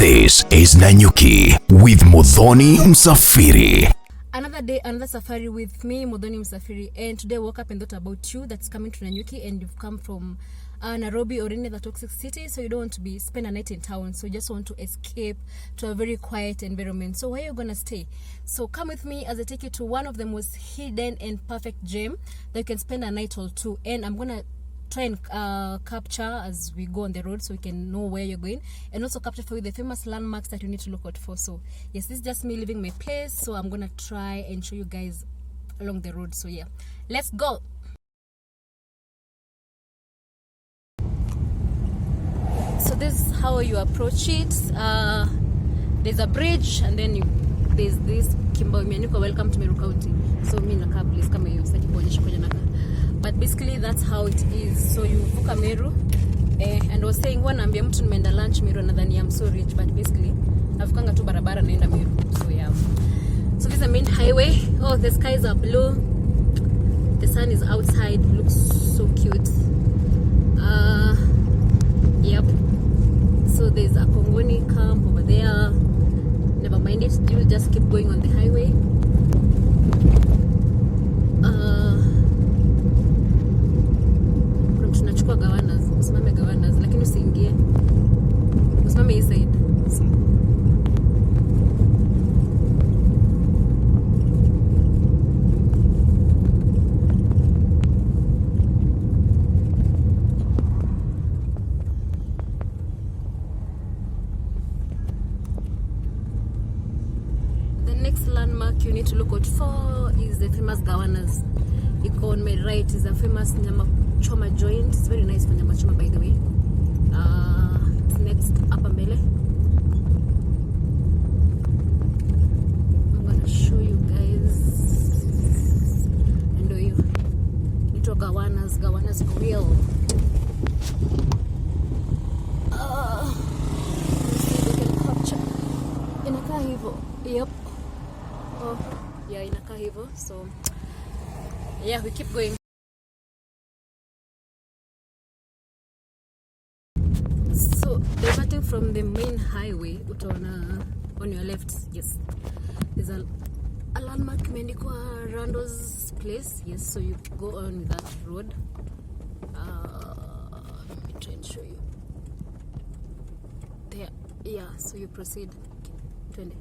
This is Nanyuki with Muthoni Msafiri. Another day, another safari with me, Muthoni Msafiri. And today I woke up and thought about you that's coming to Nanyuki, and you've come from Nairobi or any other toxic city, so you don't want to spend a night in town, so you just want to escape to a very quiet environment. So where are you gonna stay? So come with me as I take you to one of the most hidden and perfect gem that you can spend a night or two, and I'm gonna try and capture as we go on the road so we can know where you're going, and also capture for you the famous landmarks that you need to look out for. So yes, this is just me leaving my place, so I'm gonna try and show you guys along the road. So yeah, let's go. So this is how you approach it. There's a bridge, and then there's this Kimbo imeandikwa welcome to Meru County. So mimi nakaa place kama hiyo, sitaki kuonyesha kwenye nakaa. But basically that's how it is. So you vuka Meru, and I was saying one ambia mtu nimeenda lunch Meru nadhani I'm so rich, but basically navukanga tu barabara naenda Meru. So yeah. So this is the main highway. Oh, the skies are blue. The sun is outside. It looks so cute. Yep. So there's a Kongoni camp over there. Never mind it. You'll just keep going on the highway. Tunachukua Gawanas, usimame Gawanas, lakini usiingie. Usimame hii side. The next landmark you need to look out for is the famous Gawanas. Iko on my right is a famous nyama choma joint. It's very nice for nyama choma, by the way. It's next hapa mbele. I'm gonna show you guys. And you ito Gawanas Grill. Inakaa hivyo. Yep. Oh, yeah, inakaa hivyo. So yeah, we keep going. So diverting from the main highway, utaona on your left, yes, there's a landmark imeandikwa Rando's place. Yes, so you go on that road. Let me try and show you. There, yeah. So you proceed. Twende.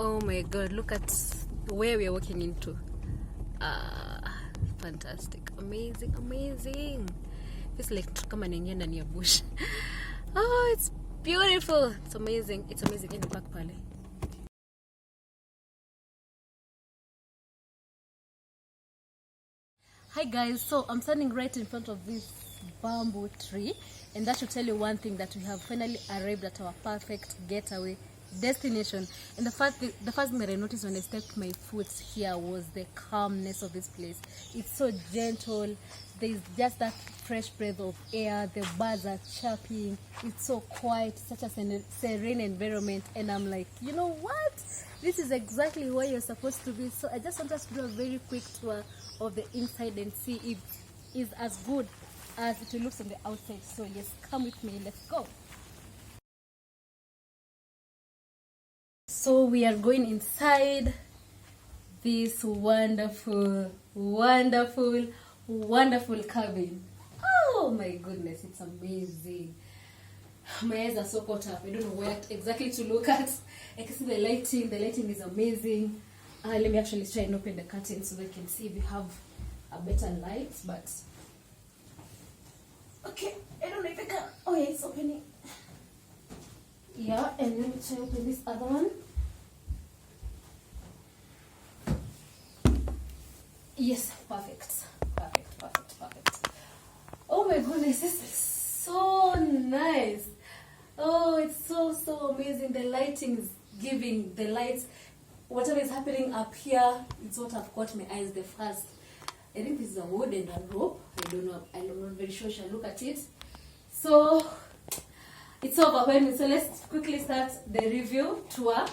Oh my god, look at where we are walking into. Fantastic. Amazing. It's like kama naingia ndani ya bush. Oh, it's beautiful. It's amazing in the back pale. Hi guys, so I'm standing right in front of this bamboo tree, and that should tell you one thing, that we have finally arrived at our perfect getaway destination. And the first thing that I noticed when I stepped my foot here was the calmness of this place. It's so gentle. There's just that fresh breath of air. The birds are chirping. It's so quiet, such a serene environment. And I'm like, you know what? This is exactly where you're supposed to be. So I just want us to do a very quick tour of the inside and see if it's as good as it looks on the outside. So yes, come with me. Let's go. So we are going inside this wonderful cabin. Oh my goodness, it's amazing. My eyes are so caught up. I don't know where exactly to look at. I can see the lighting. The lighting is amazing. Let me actually try and open the curtain so that I can see if we have a better light. But okay, I don't know if I can. Oh yeah, it's opening. Yeah, and let me try open this other one. Yes, perfect. Oh my goodness, this is so nice. Oh, it's so amazing. The lighting is giving the lights. Whatever is happening up here, it's what have caught my eyes the first. I think this is a wood and a rope. I don't know. I'm not very sure. Shall look at it. So it's overwhelming. So let's quickly start the review tour,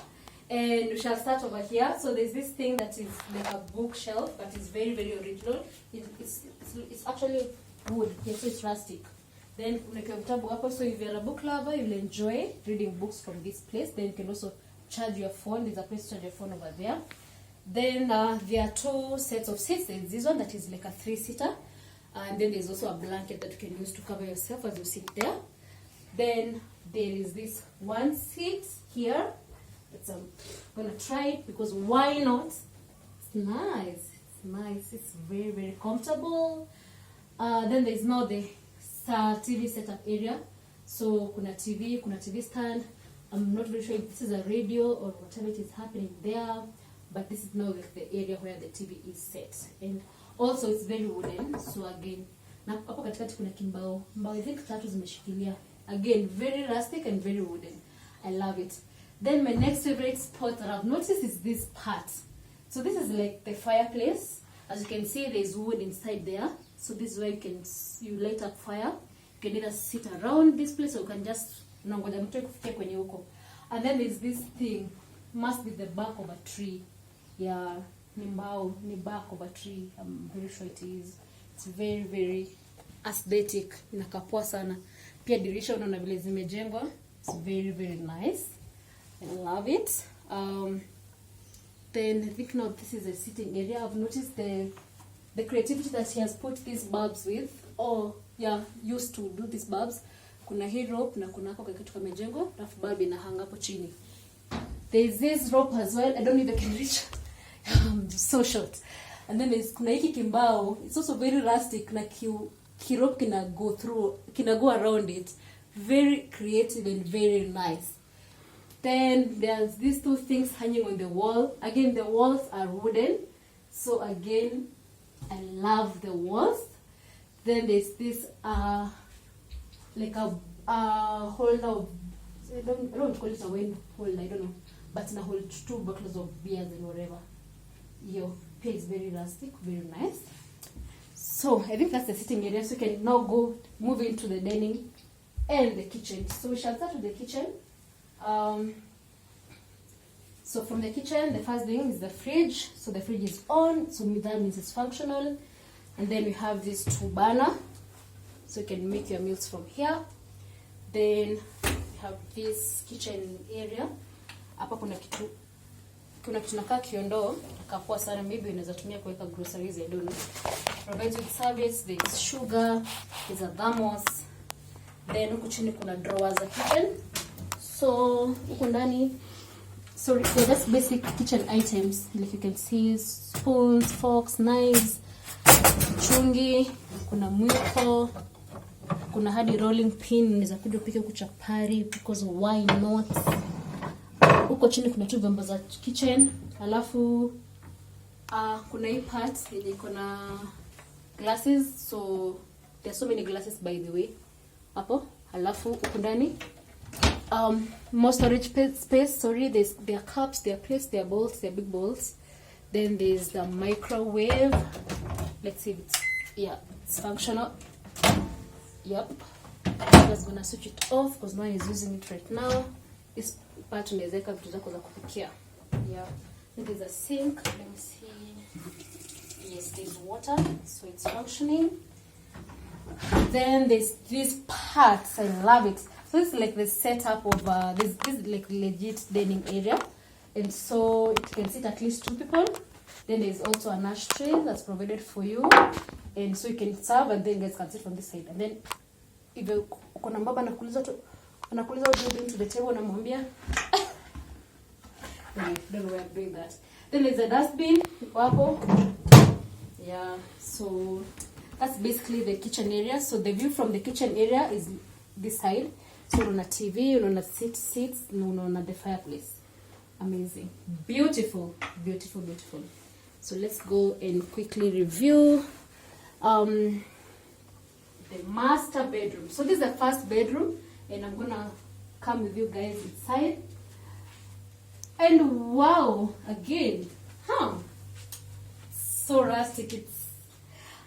and we shall start over here. So there's this thing that is like a bookshelf, but it's very original. It's actually wood. Yes, it's rustic. Then like vitabu hapo. So if you're a book lover, you'll enjoy reading books from this place. Then you can also charge your phone. There's a place to charge your phone over there. Then there are 2 sets of seats. There's this one that is like a 3-seater, and then there's also a blanket that you can use to cover yourself as you sit there. Then there is this one seat here. I'm gonna try it because why not? It's nice. It's nice. It's very comfortable. Then there's now the TV setup area. So kuna TV stand. I'm not very sure if this is a radio or whatever it is happening there, but this is now like the area where the TV is set. And also it's very wooden. So again, na hapo katikati kuna kimbao. Mbao I think 3 zimeshikilia. Again, very rustic and very wooden. I love it. Then my next favorite spot that I've noticed is this part. So this is like the fireplace. As you can see, there's wood inside there. So this is where you light up fire. You can either sit around this place or you can just nangoja mtu kufikia kwenye huko. And then there's this thing, must be the bark of a tree. Yeah, ni bark of a tree. I'm very sure it is. It's very aesthetic. Inakapoa sana. Pia dirisha unaona vile zimejengwa. It's very nice. I love it. Then I think now this is a sitting area. I've noticed the creativity that he has put these bulbs with. Used to do these bulbs. Kuna hii rope na kuna hapo kitu kamejengwa, alafu bulb inahanga hapo chini. There is this rope as well. I don't even can reach. I'm so short. And then there's kuna hiki kimbao. It's also very rustic na rope kina go around it. Very creative and very nice. Then there's these 2 things hanging on the wall. Again, the walls are wooden. So again, I love the walls. Then there's this like a holder of, I don't call it a wine holder, I don't know. But in a hold 2 bottles of beers and whatever. Your page is very rustic, very nice. So I think that's the sitting area. So you can now move into the dining and the kitchen. So we shall start with the kitchen. So from the kitchen, the first thing is the fridge. So the fridge is on, so that means it's functional. And then we have this 2 burner, so you can make your meals from here. Then we have this kitchen area. Hapa kuna kitu nakaa kiondoo, kapoa sana, maybe unaweza tumia kuweka groceries, I don't know. Provides with service, there's sugar, there's a thermos. Then huku chini kuna drawers za kitchen. So huku ndani, so that's basic kitchen items. Like you can see spoons, forks, knives, chungi, kuna mwiko, kuna hadi rolling pin, unaweza kuja upike kuchapari because why not. Huko chini kuna 2 vyombo za kitchen. Alafu kuna hii part yenye kuna glasses, so there's so many glasses by the way hapo. Alafu huko ndani more storage space. There are cups, there are plates, there are bowls, there are big bowls. Then there's the microwave. Let's see if it's functional. Yep. I'm just gonna switch it off because no one is using it right now. This part unaweza vitu zako za kupikia. Yeah. Then there's a sink. Let me see. Yes, there's water, so it's functioning. Then there's these parts. I love it. So it's like the setup of this is like legit dining area, and so it can sit at least 2 people. Then there's also an ashtray that's provided for you, and so you can serve and then guys can sit from this side. And then if uko na mbaba anakuuliza what do you bring to the table, namwambia don't worry, I'm doing that. Then there's a dustbin hapo. Yeah, so that's basically the kitchen area. So the view from the kitchen area is this side. So unaona TV, unaona seats, unaona the fireplace. Amazing. Beautiful. So let's go and quickly review the master bedroom. So this is the first bedroom, and I'm gonna come with you guys inside. And wow, again, so rustic. It's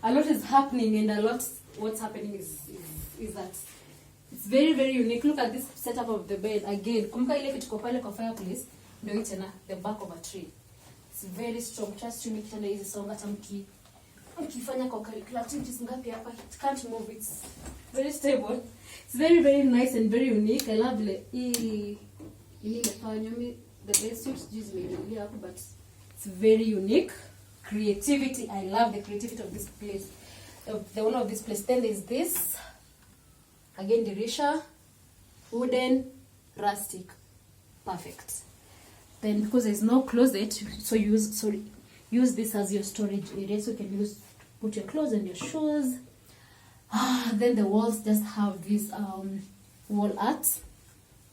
a lot is happening, and a lot what's happening is that it's very, very unique. Look at this setup of the bed again. Kumbuka ile kitu kwa pale kwa fireplace ndio tena the back of a tree. It's very strong. Just unique kitanda hizi songa hata mkifanya kwa activities ngapi hapa, it can't move. It's very stable. It's very, very nice and very unique. I love the bed suits just maybe up, but it's very unique. Creativity. I love the creativity of this place. The owner of this place. Then there's this. Again, dirisha, wooden, rustic, perfect. Then because there's no closet, so use this as your storage area. So you can put your clothes and your shoes. Then the walls just have this wall art.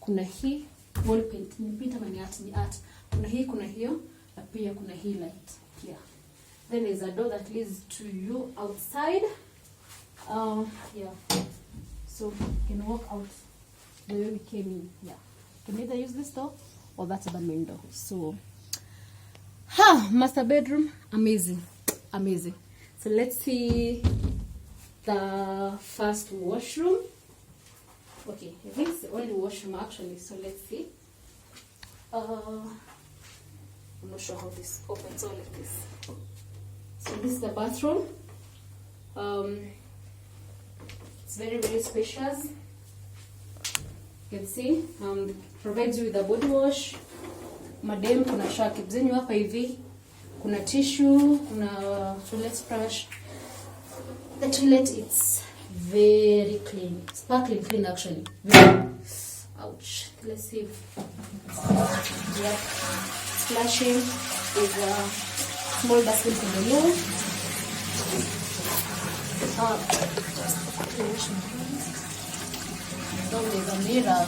Kuna hii wall paint. Nipita mani art. Kuna hii, kuna hiyo, na pia kuna hii light here. Then there's a door that leads to you outside. Yeah. So you can walk out the way we came in. Yeah. You can either use this door or that's the main door. So, master bedroom, amazing, amazing. So let's see the first washroom. Okay, I think it's the only washroom actually. So let's see. I'm not sure how this opens all like this. So this is the bathroom. It's very, very spacious. You can see, provides you with a body wash. Madam, kuna shower kit zenyu hapa hivi. Kuna tissue, kuna toilet brush. The toilet, it's very clean. Sparkling clean actually. Ouch. Let's see. Yep. Splashing with a small dustbin for the low. So there's a mirror.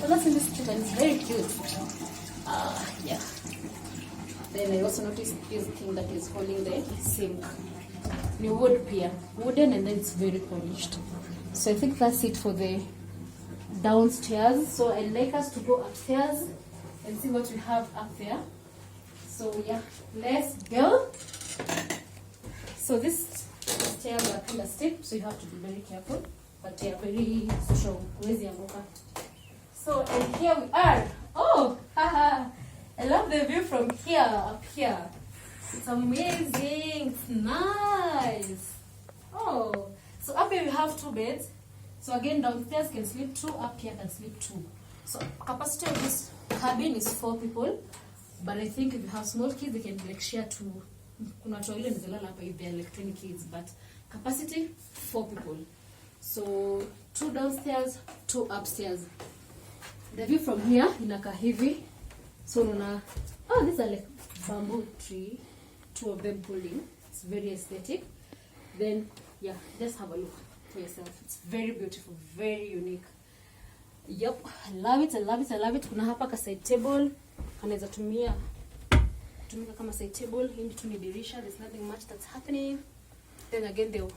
So that's in this kitchen. It's very cute. Yeah. Then I also noticed this thing that is holding the sink. New wood pier. Wooden, and then it's very polished. So I think that's it for the downstairs. So I'd like us to go upstairs and see what we have up there. So yeah, let's go. So this stairs are kind of steep, so you have to be very careful, but they are very strong. So, and here we are. Oh, haha! I love the view from here, up here. It's amazing. It's nice. Oh, so up here we have 2 beds. So again, downstairs can sleep 2, up here can sleep 2. So capacity of this cabin is 4 people, but I think if you have small kids, they can like share 2. Kuna toilet if they are like 20 kids, but capacity 4 people. So 2 downstairs, 2 upstairs. The view from here inaka hivi. So these are like bamboo tree, 2 of them holding. It's very aesthetic. Then yeah, just have a look for yourself. It's very beautiful, very unique. Yep, I love it, I love it, I love it. Kuna hapa ka side table, kanaweza tumika kama side table. Hii tu ni dirisha. There's nothing much that's happening. Then again,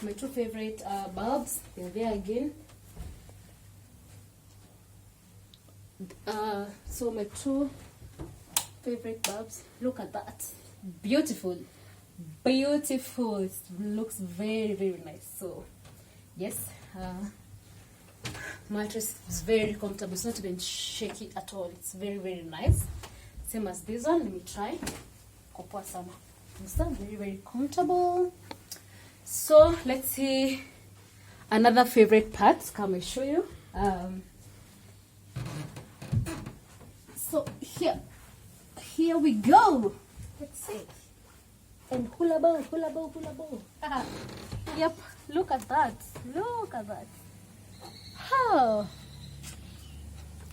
my 2 favorite bulbs, they're there again. So my 2 favorite bulbs, look at that. Beautiful, beautiful. It looks very, very nice. So yes, mattress is very comfortable. It's not even shaky at all. It's very, very nice. Same as this one. Let me try. It's very, very comfortable. So let's see another favorite part. Come and show you. So here we go. Let's see. And hula bow, hula bow, hula bow. Yep, look at that. Look at that. Oh,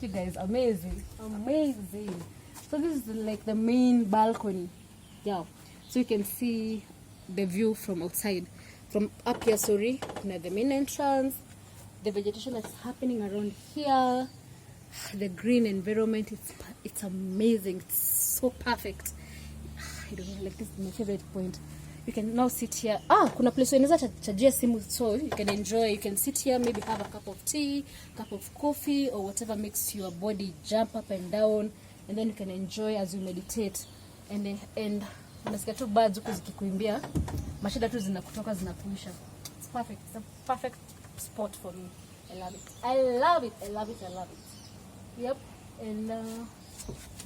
you guys, amazing, amazing. So this is like the main balcony. Yeah, so you can see the view from outside, from up here. Sorry, the main entrance, the vegetation that's happening around here, the green environment. It's amazing. It's so perfect. I don't know, like this is my favorite point. You can now sit here. Kuna place unaweza chajia simu, so you can enjoy. You can sit here, maybe have a cup of tea, cup of coffee, or whatever makes your body jump up and down, and then you can enjoy as you meditate. And unasikia tu birds huko zikikuimbia, mashida tu zinakutoka zinakuisha. It's perfect. It's a perfect spot for me. I love it. I love it. I love it. I love it. Yep. And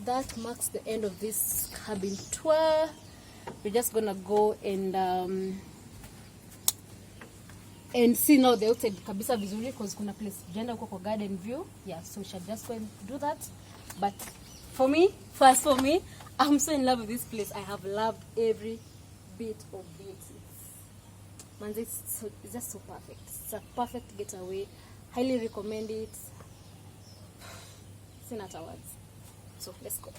that marks the end of this cabin tour. We're just gonna go and see now the outside kabisa vizuri, because kuna place jenda huko kwa garden view. Yeah, so we shall just go and do that. But for me, I'm so in love with this place. I have loved every bit of it. It's just so perfect. It's a perfect getaway. Highly recommend it. Seen afterwards. So let's go.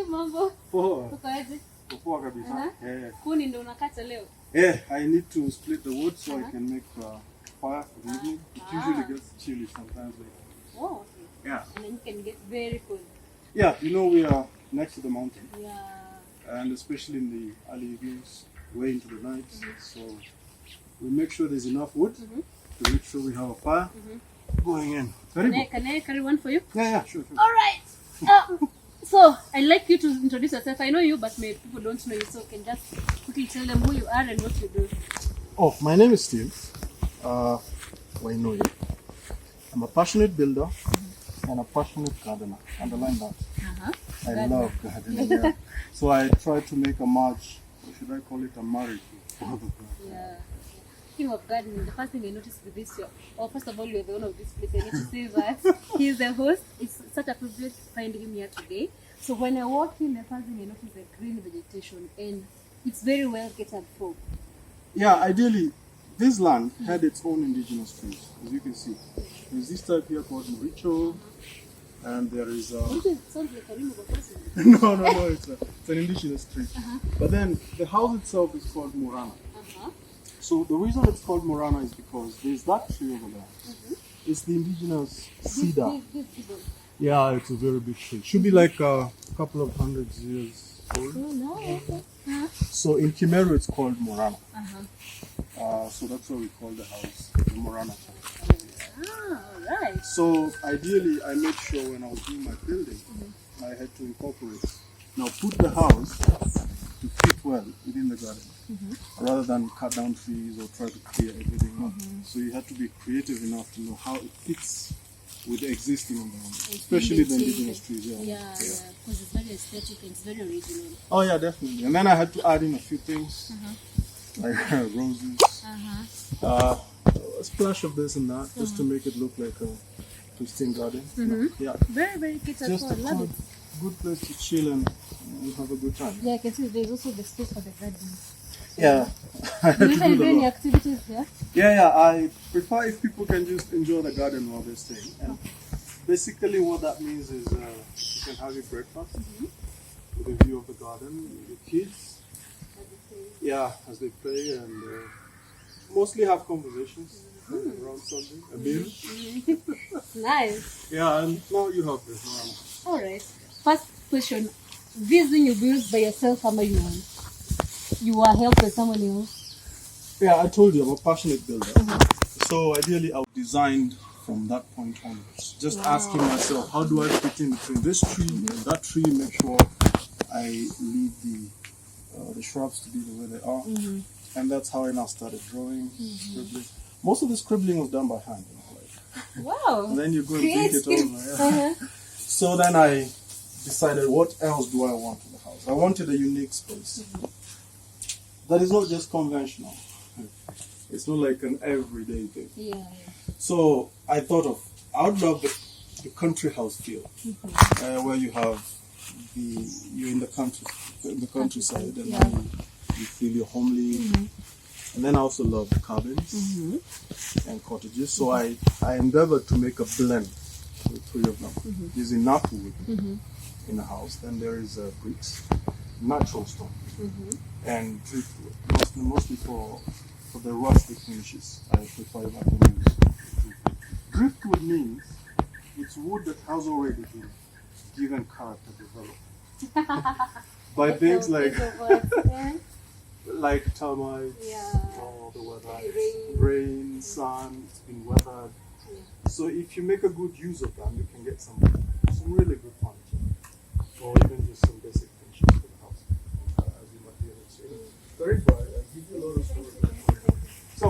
Mambo. Poa. Ukoaje? Poa kabisa. Kuni ndo unakata leo? I need to split the wood so I can make fire for the evening. It usually gets chilly sometimes. Oh, okay. Yeah. And then you can get very cold. Yeah, we are next to the mountain. Yeah. And especially in the early evenings, way into the night. So we make sure there's enough wood to make sure we have a fire going in. Very good. Can I carry one for you? Yeah, sure. All right. So, I'd like you to introduce yourself. I know you, but maybe people don't know you, so you can just quickly tell them who you are and what you do. Oh, my name is Steve. Wainoi. I'm a passionate builder and a passionate gardener. Underline that. I love gardening. Yeah. So I try to make a marriage, or should I call it a marriage? Yeah. Speaking of gardening, the first thing I noticed with this year, first of all, you're the owner of this place. I need to say that he's the host. It's such a privilege to find him here today. So when I walk in, the first thing I notice is the green vegetation, and it's very well catered for. Yeah, ideally, this land had its own indigenous trees, as you can see. There's this type here called Muricho, and there is It sounds like a ring of a person. no, it's an indigenous tree. But then the house itself is called Murana. So the reason it's called Murana is because there's that tree over there. It's the indigenous cedar. Yeah, it's a very big tree. Should be like a couple of hundreds years old. Oh, no. Okay. So in Kimeru it's called Murana. So that's why we call the house the Murana house. Alright. So ideally I made sure when I was doing my building, I had to incorporate. Now put the house to fit well within the garden, rather than cut down trees or try to clear everything up. So you have to be creative enough to know how it fits with the existing environment, especially the indigenous trees. Yeah, because it's very aesthetic and it's very original. Oh yeah, definitely. And then I had to add in a few things, like roses, a splash of this and that, just to make it look like a pristine garden. Yeah. Very, very catered Just for. a I love it. good place to chill and have a good time. Yeah, I can see there's also the space for the garden. Yeah. Do you do any activities here? Yeah. I prefer if people can just enjoy the garden while they're staying. And basically, what that means is you can have your breakfast with a view of the garden with your kids. Yeah, as they play and mostly have conversations around something, a meal. Nice. Yeah, and now you have this. All right. First question: this thing you built by yourself, how you are helped by someone else? Yeah, I told you I'm a passionate builder. So ideally, I designed from that point onwards. Just asking myself, how do I fit in between this tree and that tree? Make sure I leave the shrubs to be the way they are. And that's how I now started drawing, scribbling. Most of the scribbling was done by hand. Wow. And then you go and think it over. Yeah. So then I decided, what else do I want in the house? I wanted a unique space. That is not just conventional. It's not like an everyday thing. Yeah. So I thought I would love the country house feel, where you have you're in the countryside, and then you feel you're homely. And then I also love cabins and cottages. So I endeavored to make a blend with three of them. There's enough wood in the house. Then there is bricks, natural stone, and driftwood. Mostly for the rustic finishes. I prefer that to use driftwood. Driftwood means it's wood that has already been given character developed by things like termites, or the weather, rain, sun. It's been weathered. So if you make a good use of them, you can get some really good furniture, or even just some basic finishes for the house, as you might be able to see. Very bright. I give you a lot of storage. So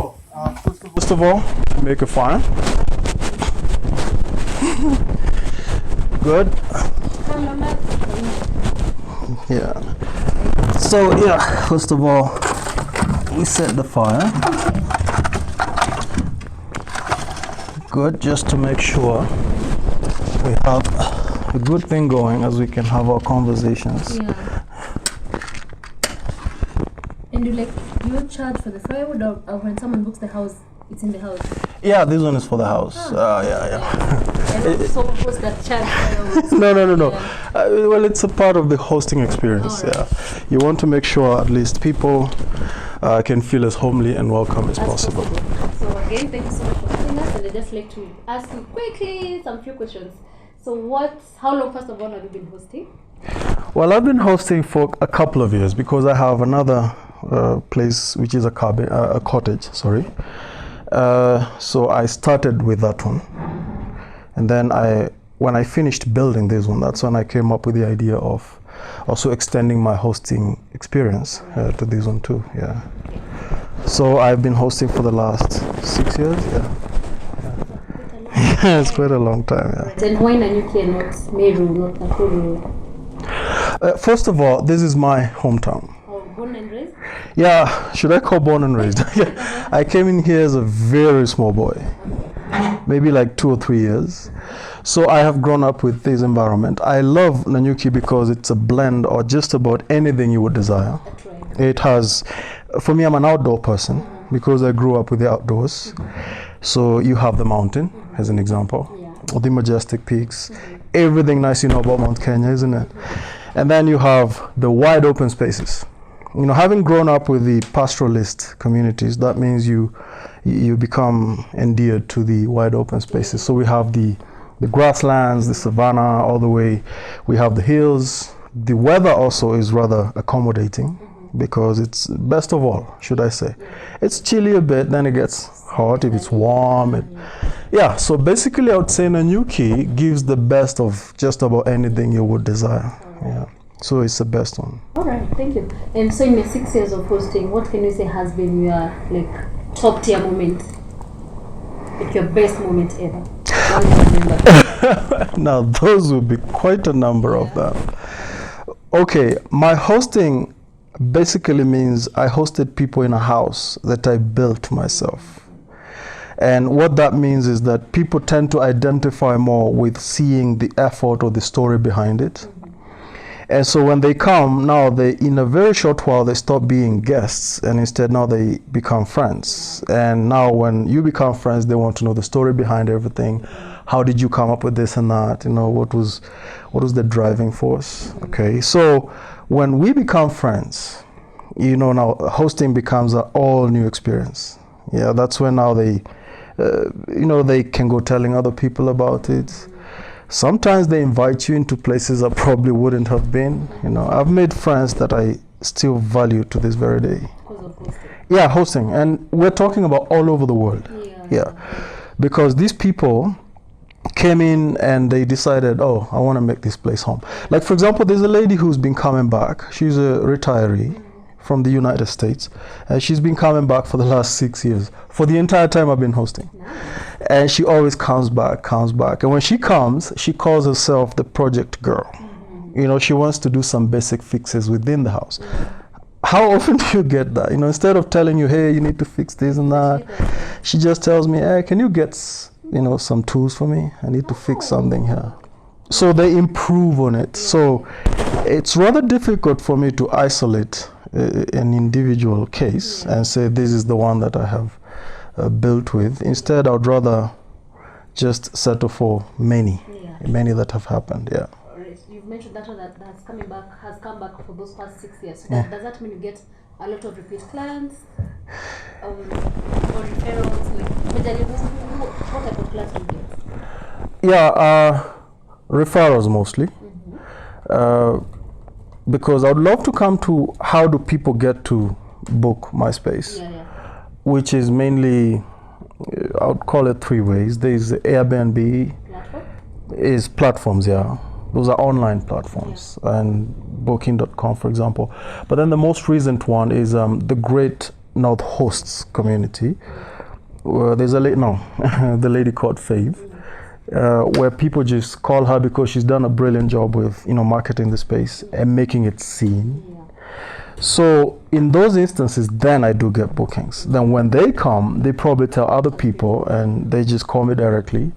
first of all, make a fire. Good. Yeah. So first of all, we set the fire. Good, just to make sure we have a good thing going as we can have our conversations. Yeah. And do you charge for the firewood, or when someone books the house, it's in the house? Yeah, this one is for the house. Yeah. So who's that charge firewood? No. Well, it's a part of the hosting experience. Right. Yeah, you want to make sure at least people can feel as homely and welcome as possible. So again, thank you so much for having us, and I'd just like to ask you quickly some few questions. So how long, first of all, have you been hosting? Well, I've been hosting for a couple of years because I have another place which is a cottage. Sorry. So I started with that one, and then when I finished building this one, that's when I came up with the idea of also extending my hosting experience to this one too. Yeah. So I've been hosting for the last 6 years. Yeah. It's quite a long time. Yeah. Then why Nanyuki and not Meru, not Nakuru? First of all, this is my hometown. Oh, born and raised? Yeah, should I call born and raised? I came in here as a very small boy, maybe like 2 or 3 years. So I have grown up with this environment. I love Nanyuki because it's a blend or just about anything you would desire. That's right. It has, for me, I'm an outdoor person because I grew up with the outdoors. So you have the mountain, as an example, or the majestic peaks, everything nice you know about Mount Kenya, isn't it? And then you have the wide open spaces. You know, having grown up with the pastoralist communities, that means you become endeared to the wide open spaces. So we have the grasslands, the savanna, all the way. We have the hills. The weather also is rather accommodating because it's best of all, should I say. It's chilly a bit, then it gets hot if it's warm. So basically I would say Nanyuki gives the best of just about anything you would desire. Yeah. So it's the best one. All right, thank you. And so in your 6 years of hosting, what can you say has been your top tier moment? Your best moment ever? Now those would be quite a number of them. Okay, my hosting basically means I hosted people in a house that I built myself. And what that means is that people tend to identify more with seeing the effort or the story behind it. And so when they come, now in a very short while, they stop being guests, and instead now they become friends. And now when you become friends, they want to know the story behind everything. How did you come up with this and that? You know, what was the driving force? Okay, so when we become friends, you know, now hosting becomes an all new experience. Yeah, that's when now they can go telling other people about it. Sometimes they invite you into places I probably wouldn't have been. You know, I've made friends that I still value to this very day. Because of hosting? Yeah, hosting. And we're talking about all over the world. Yeah. Because these people came in and they decided, I want to make this place home. Like, for example, there's a lady who's been coming back. She's a retiree from the United States. And she's been coming back for the last 6 years, for the entire time I've been hosting. And she always comes back. And when she comes, she calls herself the project girl. You know, she wants to do some basic fixes within the house. How often do you get that? You know, instead of telling you, hey, you need to fix this and that, she just tells me, hey, can you get, some tools for me? I need to fix something here. So they improve on it. So it's rather difficult for me to isolate an individual case and say this is the one that I have built with. Instead, I would rather just settle for many that have happened. Yeah. You've mentioned that one that has come back for those past 6 years. So does that mean you get a lot of repeat clients or referrals? Like, what type of clients do you get? Yeah, referrals mostly. Because I would love to come to how do people get to book my space, which is mainly, I would call it 3 ways. There's Airbnb, is platforms, those are online platforms, and booking.com, for example. But then the most recent one is the Great North Hosts community. There's a the lady called Faith, where people just call her because she's done a brilliant job with marketing the space and making it seen. So in those instances, then I do get bookings. Then when they come, they probably tell other people and they just call me directly.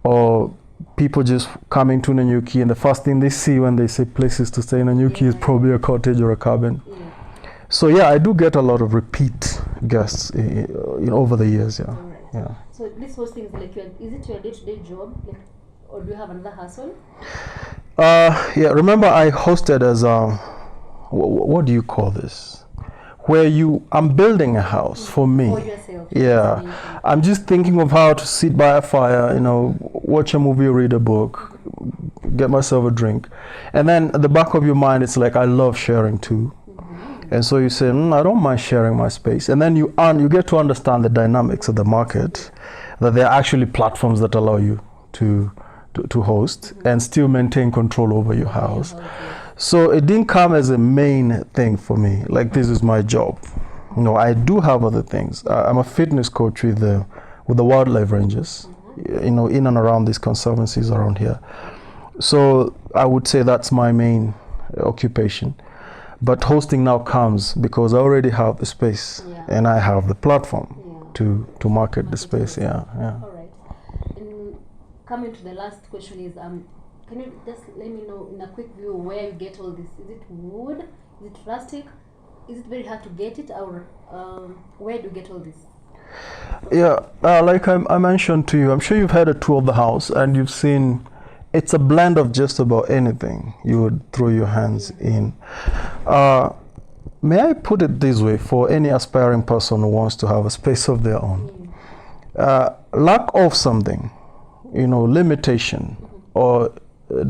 Or people just coming to Nanyuki and the first thing they see when they say places to stay in Nanyuki is probably a cottage or a cabin. So I do get a lot of repeat guests over the years. So this whole thing is like, is it your day-to-day job, or do you have another hustle? Remember I hosted as what do you call this? Where I'm building a house for me. For yourself. I'm just thinking of how to sit by a fire, watch a movie, read a book, get myself a drink. And then at the back of your mind, it's like, I love sharing too. And so you say, I don't mind sharing my space. And then you get to understand the dynamics of the market, that there are actually platforms that allow you to host and still maintain control over your house. So it didn't come as a main thing for me, like this is my job. I do have other things. I'm a fitness coach with the wildlife rangers, in and around these conservancies around here. So I would say that's my main occupation. But hosting now comes because I already have the space and I have the platform to market the space. All right. And coming to the last question is, can you just let me know in a quick view where you get all this? Is it wood? Is it plastic? Is it very hard to get it, or where do you get all this? Like I mentioned to you, I'm sure you've had a tour of the house and you've seen it's a blend of just about anything you would throw your hands in. May I put it this way for any aspiring person who wants to have a space of their own? Lack of something, limitation or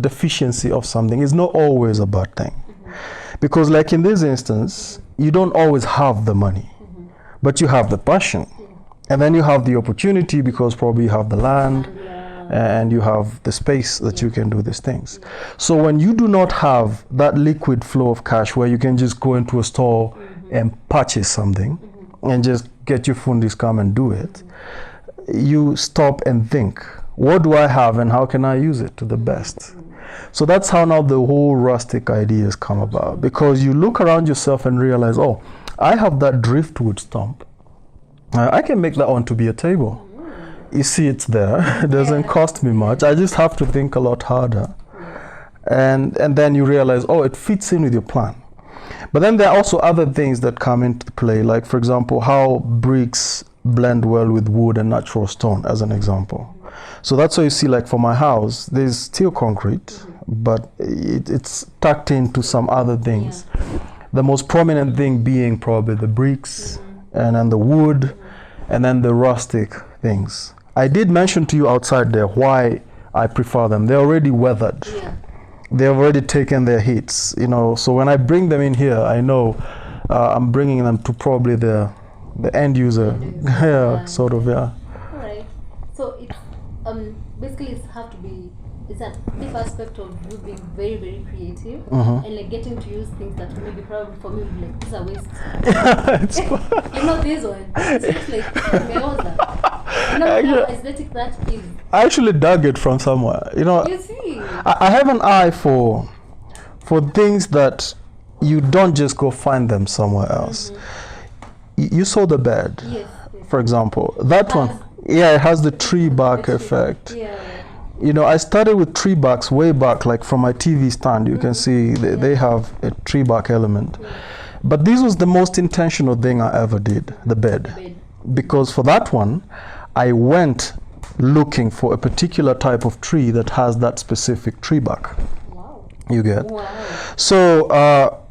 deficiency of something is not always a bad thing. Because like in this instance, you don't always have the money, but you have the passion. And then you have the opportunity because probably you have the land, and you have the space that you can do these things. So when you do not have that liquid flow of cash where you can just go into a store and purchase something and just get your fundis come and do it, you stop and think, what do I have and how can I use it to the best? So that's how now the whole rustic ideas come about, because you look around yourself and realize, oh, I have that driftwood stump. I can make that onto be a table. You see it's there. It doesn't cost me much. I just have to think a lot harder. And then you realize, oh, it fits in with your plan. But then there are also other things that come into play, like, for example, how bricks blend well with wood and natural stone, as an example. So that's why you see, like for my house, there's still concrete, but it's tucked into some other things. The most prominent thing being probably the bricks, and then the wood, and then the rustic things. I did mention to you outside there why I prefer them. They're already weathered. They've already taken their hits, so when I bring them in here, I know I'm bringing them to probably the end user. Sort of. All right. So it's basically it's a deep aspect of you being very, very creative and like getting to use things that maybe probably for me would be like, this is a waste. This one. It's like how aesthetic that is. I actually dug it from somewhere. You see. I have an eye for things that you don't just go find them somewhere else. You saw the bed, for example. That one, it has the tree bark effect. I started with tree barks way back, like from my TV stand. You can see they have a tree bark element. But this was the most intentional thing I ever did, the bed. Because for that one, I went looking for a particular type of tree that has that specific tree bark. Wow. You get? Wow. So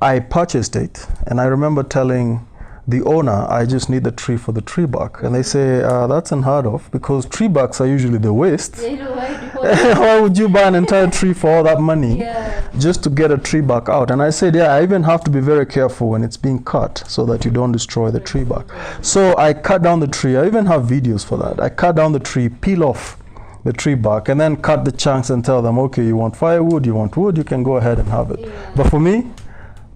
I purchased it, and I remember telling the owner, I just need the tree for the tree bark. And they say, that's unheard of, because tree barks are usually the waste. Why would you buy an entire tree for all that money just to get a tree bark out? And I said, yeah, I even have to be very careful when it's being cut so that you don't destroy the tree bark. So I cut down the tree. I even have videos for that. I cut down the tree, peel off the tree bark, and then cut the chunks and tell them, okay, you want firewood, you want wood, you can go ahead and have it. But for me,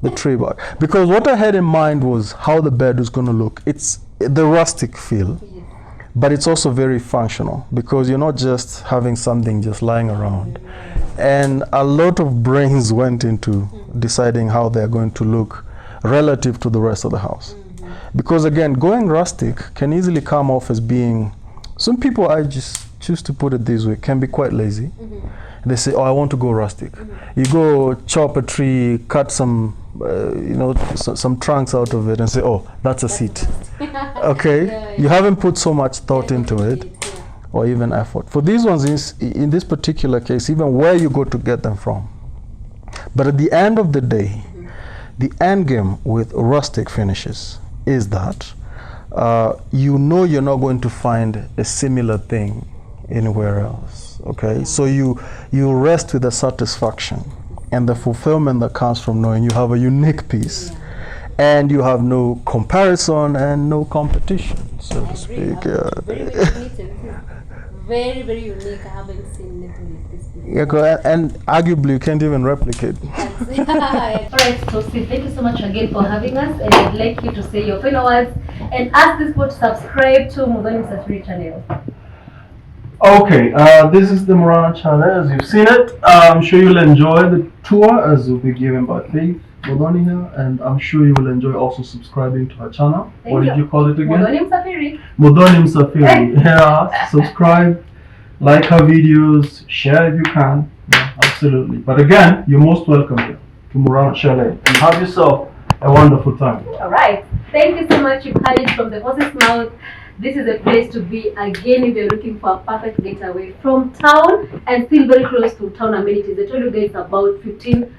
the tree bark. Because what I had in mind was how the bed was going to look. It's the rustic feel, but it's also very functional, because you're not just having something just lying around. And a lot of brains went into deciding how they're going to look relative to the rest of the house. Because again, going rustic can easily come off as being, some people, I just choose to put it this way, can be quite lazy. They say, oh, I want to go rustic. You go chop a tree, cut some some trunks out of it, and say, oh, that's a seat. Okay, you haven't put so much thought into it, or even effort. For these ones, in this particular case, even where you go to get them from. But at the end of the day, the end game with rustic finishes is that you know you're not going to find a similar thing anywhere else. Okay, so you rest with the satisfaction and the fulfillment that comes from knowing you have a unique piece, and you have no comparison and no competition, so to speak. Very, very unique. I haven't seen anything like this before. Yeah, and arguably you can't even replicate. Alright, so Sid, thank you so much again for having us, and I'd like you to say your final words and ask this people to subscribe to Muthoni Msafiri channel. Okay, this is the Murana channel, as you've seen it. I'm sure you'll enjoy the tour as will be given by Faith Muthoni here, and I'm sure you will enjoy also subscribing to her channel. What did you call it again? Muthoni Msafiri. Muthoni Msafiri. Yeah, subscribe, like her videos, share if you can. Yeah, absolutely. But again, you're most welcome here to Murana Chalet, and have yourself a wonderful time. Alright, thank you so much. You've heard it from the horse's mouth. This is a place to be again if you're looking for a perfect getaway from town and still very close to town amenities. I told you guys about less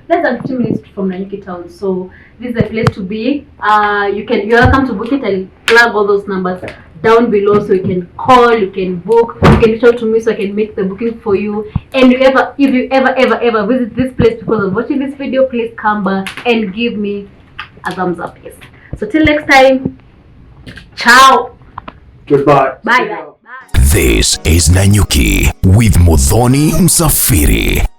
than 15 minutes from Nanyuki town. So this is a place to be. You're welcome to book it. I'll plug all those numbers down below, so you can call, you can book, you can reach out to me so I can make the booking for you. And if you ever visit this place because of watching this video, please come back and give me a thumbs up. Yes. So till next time, ciao. Goodbye. Bye. This is Nanyuki with Muthoni Msafiri.